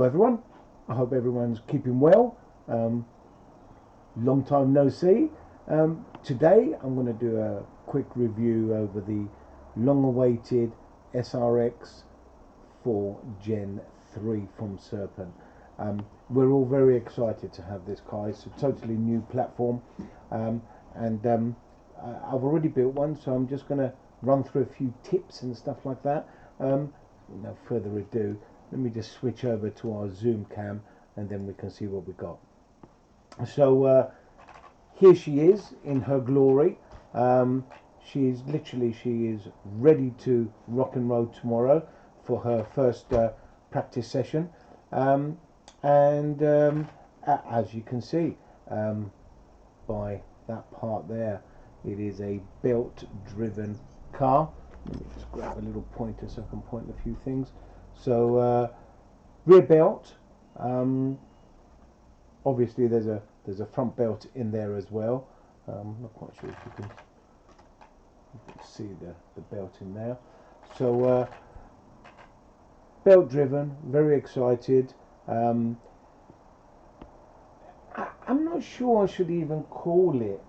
Hello everyone, I hope everyone's keeping well. Long time no see. Today I'm going to do a quick review over the long-awaited SRX4 Gen3 from Serpent. We're all very excited to have this car. It's a totally new platform, and I've already built one, so I'm just going to run through a few tips and stuff like that. No further ado, let me just switch over to our zoom cam and then we can see what we got. So here she is in her glory. She is ready to rock and roll tomorrow for her first practice session. As you can see by that part there, it is a belt driven car. Let me just grab a little pointer so I can point a few things. So rear belt, obviously there's a front belt in there as well. I'm not quite sure if you can see the belt in there. So belt driven, very excited. I'm not sure I should even call it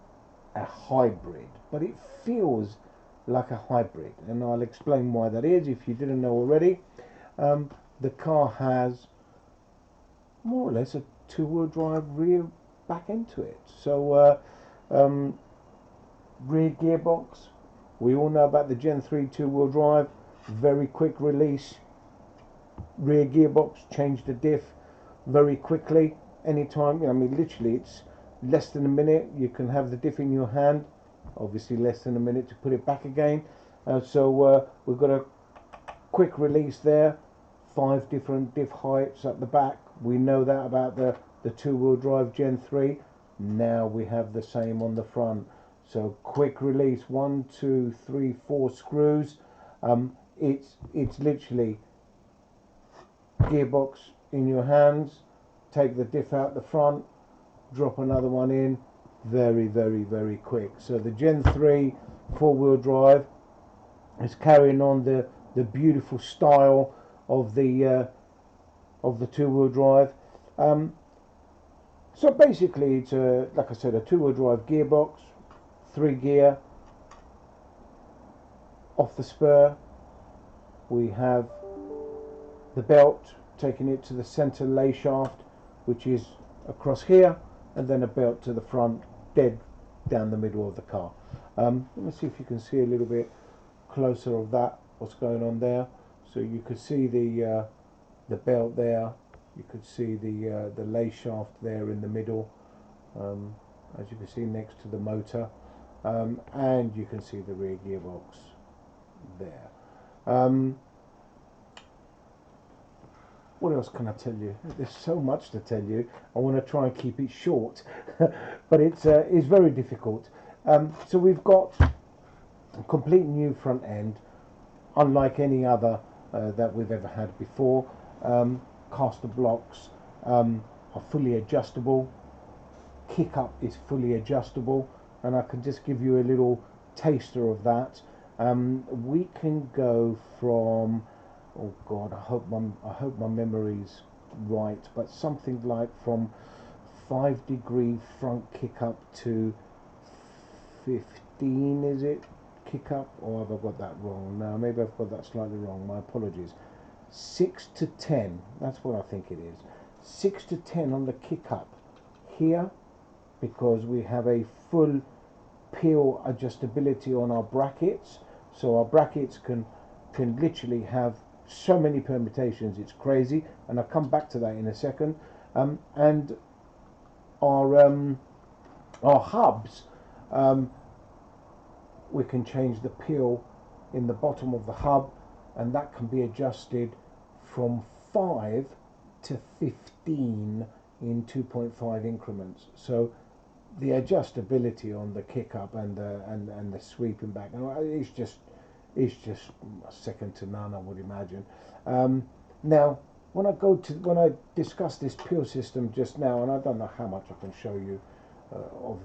a hybrid, but it feels like a hybrid, and I'll explain why that is if you didn't know already. The car has more or less a two-wheel drive rear back into it. So rear gearbox, we all know about the Gen 3 two-wheel drive, very quick release. Rear gearbox, change the diff very quickly, anytime. I mean, literally it's less than a minute. You can have the diff in your hand, obviously less than a minute to put it back again. So we've got a quick release there, 5 different diff heights at the back. We know that about the two-wheel drive Gen 3. Now we have the same on the front. So quick release, 1, 2, 3, 4 screws. It's literally gearbox in your hands, take the diff out the front, drop another one in, very, very, very quick. So the Gen 3 four-wheel drive is carrying on the beautiful style of the two-wheel drive. So basically it's like I said, a two-wheel drive gearbox, 3 gear. Off the spur we have the belt, taking it to the center lay shaft, which is across here, and then a belt to the front, dead down the middle of the car. Let me see if you can see a little bit closer of that, what's going on there. So you could see the belt there, you could see the lay shaft there in the middle, as you can see next to the motor, and you can see the rear gearbox there. What else can I tell you? There's so much to tell you. I want to try and keep it short, but it's very difficult. So we've got a complete new front end, unlike any other that we've ever had before. Caster blocks are fully adjustable. Kick up is fully adjustable, and I can just give you a little taster of that. We can go from, oh God, I hope my memory's right, but something like from 5-degree front kick up to 15, is it? Kick up, or have I got that wrong? No, maybe I've got that slightly wrong, my apologies. 6 to 10, that's what I think it is. 6 to 10 on the kick up here, because we have a full peel adjustability on our brackets. So our brackets can literally have so many permutations, it's crazy, and I'll come back to that in a second. And our hubs, we can change the peel in the bottom of the hub, and that can be adjusted from 5 to 15 in 2.5 increments. So the adjustability on the kick up and the sweeping back, it's just second to none, I would imagine. Now when I discuss this peel system just now, and I don't know how much I can show you of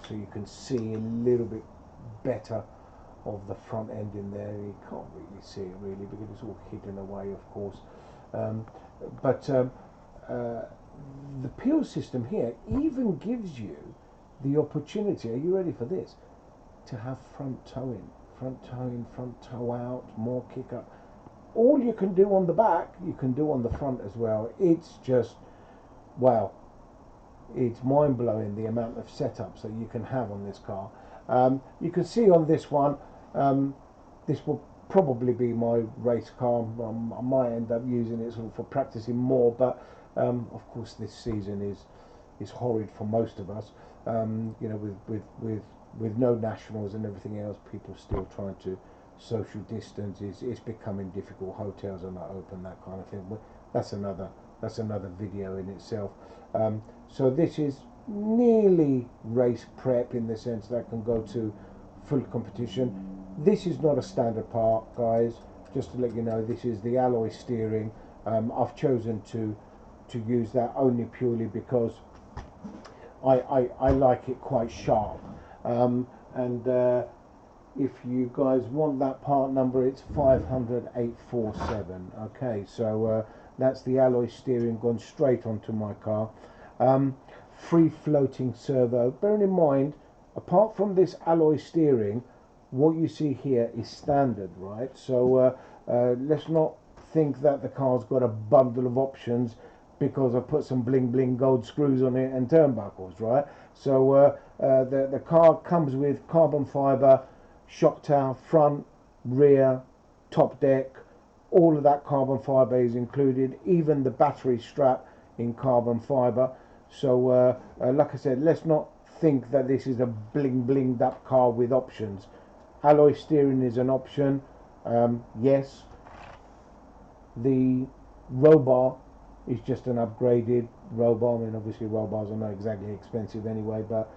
so you can see a little bit better of the front end in there. You can't really see it really because it's all hidden away, of course. but the peel system here even gives you the opportunity, are you ready for this, to have front toe in, front toe out, more kick up. All you can do on the back, you can do on the front as well. It's just, wow, it's mind-blowing the amount of setups that you can have on this car. You can see on this one, this will probably be my race car. I might end up using it sort of for practicing more, but of course this season is horrid for most of us. You know, with no nationals and everything else, people still trying to social distance. It's becoming difficult. Hotels are not open, that kind of thing. But that's another video in itself. So this is nearly race prep in the sense that I can go to full competition. This is not a standard part, guys. Just to let you know, this is the alloy steering. I've chosen to use that only purely because I like it quite sharp. If you guys want that part number, it's 500847. Okay, so that's the alloy steering gone straight onto my car. Free floating servo. Bearing in mind, apart from this alloy steering, what you see here is standard, right? So let's not think that the car's got a bundle of options because I put some bling bling gold screws on it and turnbuckles, right? So the car comes with carbon fibre, shock tower, front, rear, top deck, all of that carbon fibre is included, even the battery strap in carbon fibre. So like I said, let's not think that this is a bling blinged up car with options. Alloy steering is an option, yes. The roll bar is just an upgraded roll bar. I mean, obviously roll bars are not exactly expensive anyway, but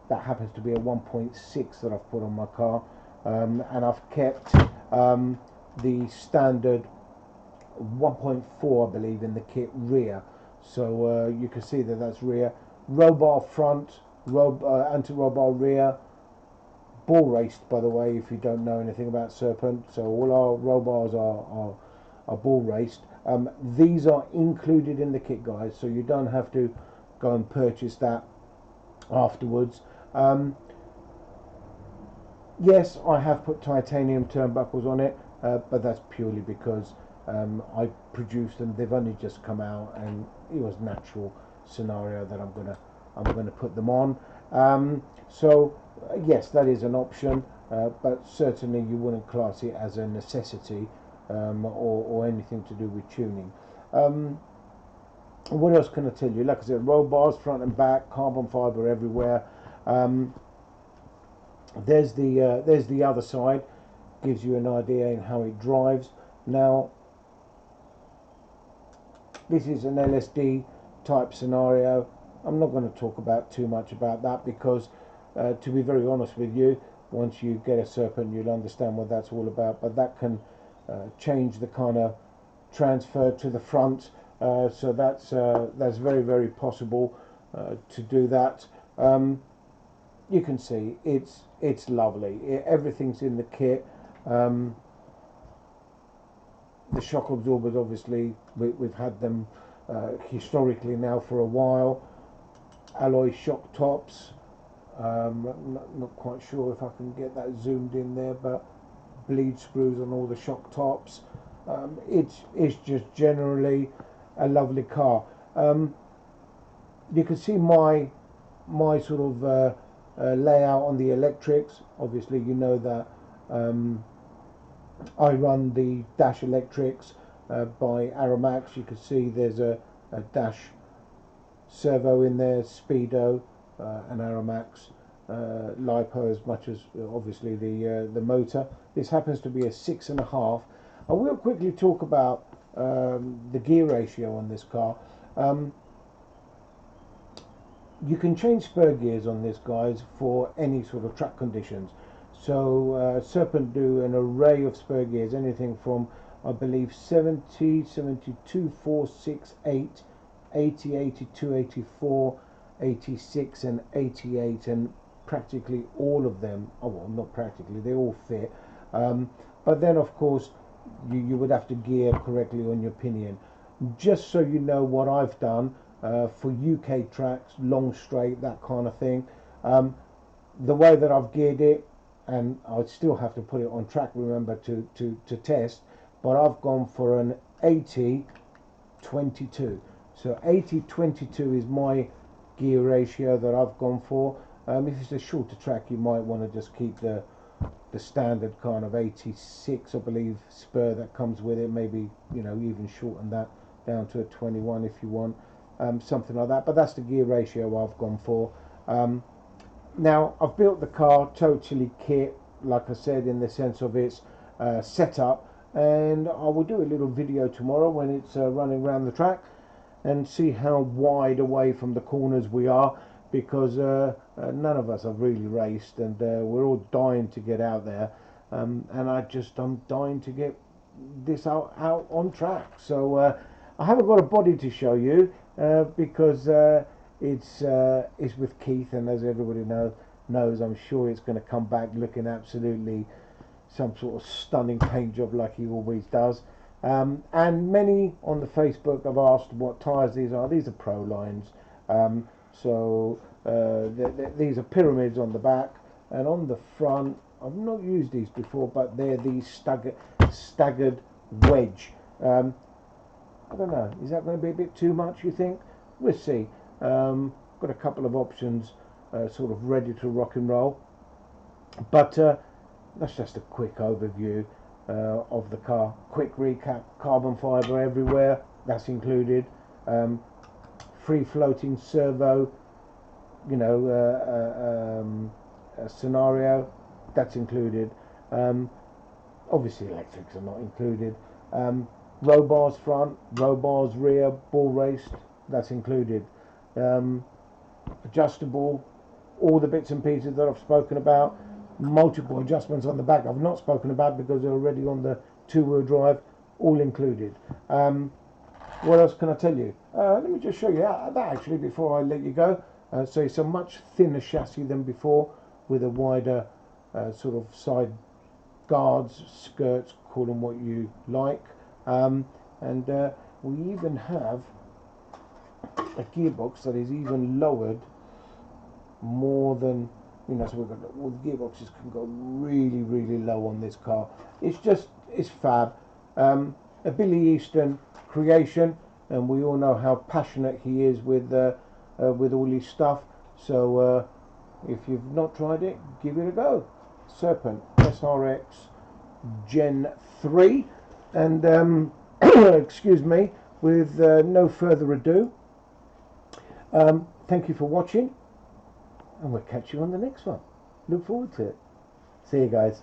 that happens to be a 1.6 that I've put on my car, and I've kept the standard 1.4, I believe, in the kit rear. So you can see that that's rear. Roll bar front, anti-roll bar rear. Ball raced, by the way, if you don't know anything about Serpent. So all our roll bars are ball raced. These are included in the kit, guys, so you don't have to go and purchase that afterwards. Yes, I have put titanium turnbuckles on it, but that's purely because I produced them. They've only just come out, and it was natural scenario that I'm gonna put them on. So yes, that is an option, but certainly you wouldn't class it as a necessity or anything to do with tuning. What else can I tell you? Like I said, roll bars front and back, carbon fibre everywhere. There's the other side, gives you an idea in how it drives. Now this is an LSD type scenario. I'm not going to talk about too much about that because to be very honest with you, once you get a Serpent you'll understand what that's all about, but that can change the kind of transfer to the front, so that's very, very possible to do that. You can see it's lovely. Everything's in the kit. The shock absorbers, obviously, we've had them historically now for a while. Alloy shock tops. Not quite sure if I can get that zoomed in there, but bleed screws on all the shock tops. It's just generally a lovely car. You can see my sort of layout on the electrics. Obviously, you know that I run the dash electrics by Aromax. You can see there's a dash servo in there, speedo, and Aromax lipo, as much as obviously the motor. This happens to be a 6.5. I will quickly talk about the gear ratio on this car. You can change spur gears on this, guys, for any sort of track conditions. So Serpent do an array of spur gears, anything from, I believe, 70, 72, 4, 6, 8, 80, 82, 84, 86 and 88, and practically all of them, oh well, not practically, they all fit. But then of course you would have to gear correctly on your pinion. just so you know what I've done for UK tracks, long straight, that kind of thing. The way that I've geared it, and I still have to put it on track, remember, to test, but I've gone for an 80-22. So 80-22 is my gear ratio that I've gone for. If it's a shorter track, you might want to just keep the standard kind of 86, I believe, spur that comes with it. Maybe, you know, even shorten that down to a 21 if you want, something like that. But that's the gear ratio I've gone for. Now, I've built the car totally kit, like I said, in the sense of its setup, and I will do a little video tomorrow when it's running around the track and see how wide away from the corners we are, because none of us have really raced, and we're all dying to get out there, and I'm dying to get this out on track. So I haven't got a body to show you because it's with Keith, and as everybody knows, I'm sure it's going to come back looking absolutely some sort of stunning paint job like he always does. And many on the Facebook have asked what tyres these are. These are Pro Lines. These are pyramids on the back, and on the front, I've not used these before, but they're these staggered wedge. I don't know, is that going to be a bit too much, you think? We'll see. Got a couple of options sort of ready to rock and roll, but that's just a quick overview of the car. Quick recap: carbon fibre everywhere, that's included. Free floating servo, you know, scenario, that's included. Obviously electrics are not included. Row bars front, row bars rear, ball raced, that's included. Adjustable, all the bits and pieces that I've spoken about. Multiple adjustments on the back I've not spoken about because they're already on the two-wheel drive, all included. What else can I tell you? Let me just show you that actually before I let you go. So it's a much thinner chassis than before, with a wider sort of side guards, skirts, call them what you like. And we even have a gearbox that is even lowered more than, you know, so we've got all the gearboxes can go really low on this car. It's fab. A Billy Easton creation, and we all know how passionate he is with all his stuff. So if you've not tried it, give it a go. Serpent SRX Gen3, and excuse me, with no further ado, thank you for watching, and we'll catch you on the next one. Look forward to it. See you guys.